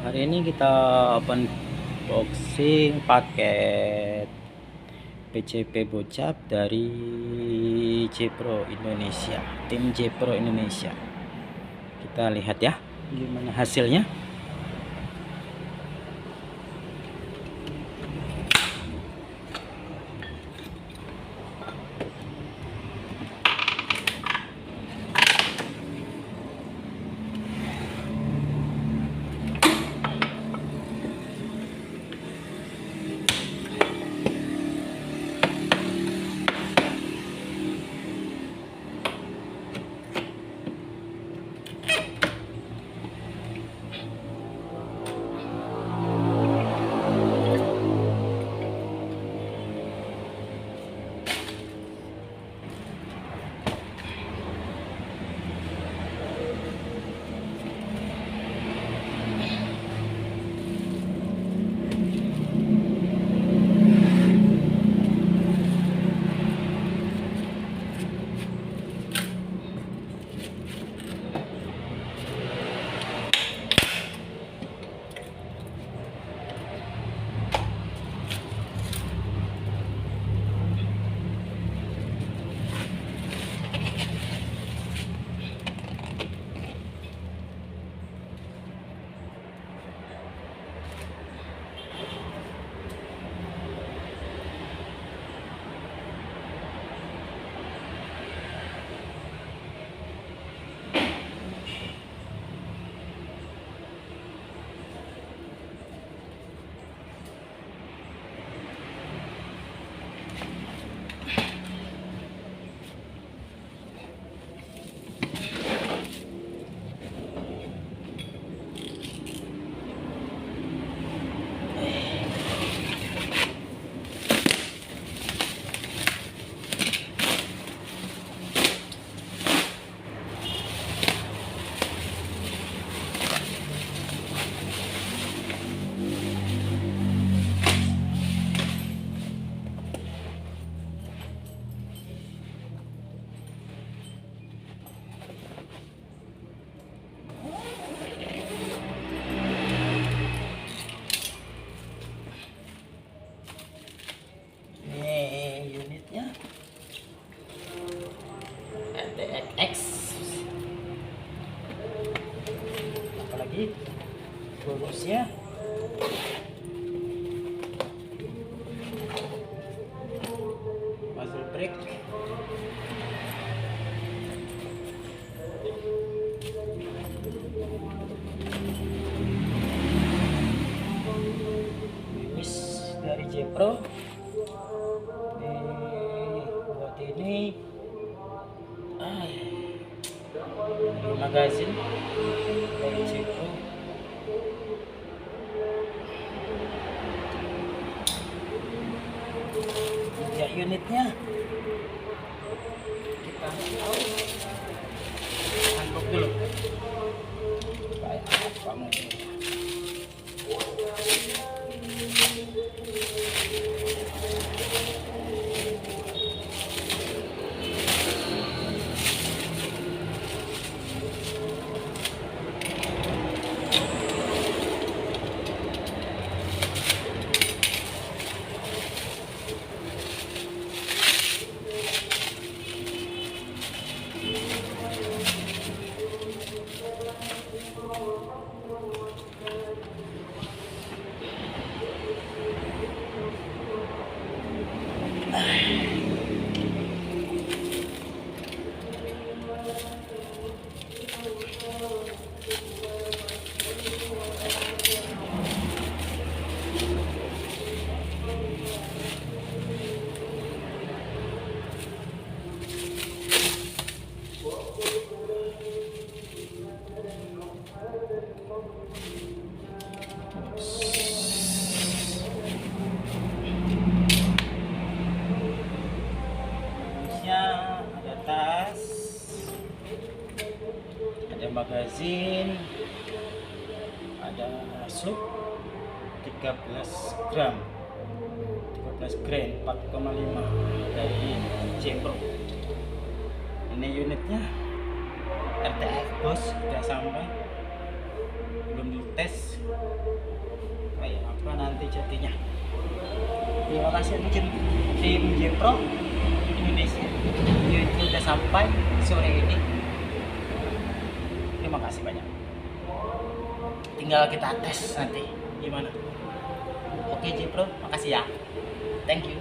Hari ini kita open boxing paket PCP Bocap dari Jepro Indonesia, tim Jepro Indonesia. Kita lihat ya gimana hasilnya. Unitnya RTX, apalagi bonusnya muzzle brake, bis dari Jepro buat ini magazin dari Jepro. Tiga unitnya kita tahu, unbox dulu kayak apa modelnya. Ada tas, ada magazin, ada sup 13 gram 4,5 dari Jepro. Ini unitnya RTX bos, sudah sampai, belum dites. kasih tim Jepro Indonesia. Jadi udah sampai sore ini. Terima kasih banyak. Tinggal kita tes nanti gimana. Oke Jepro, makasih ya. Thank you.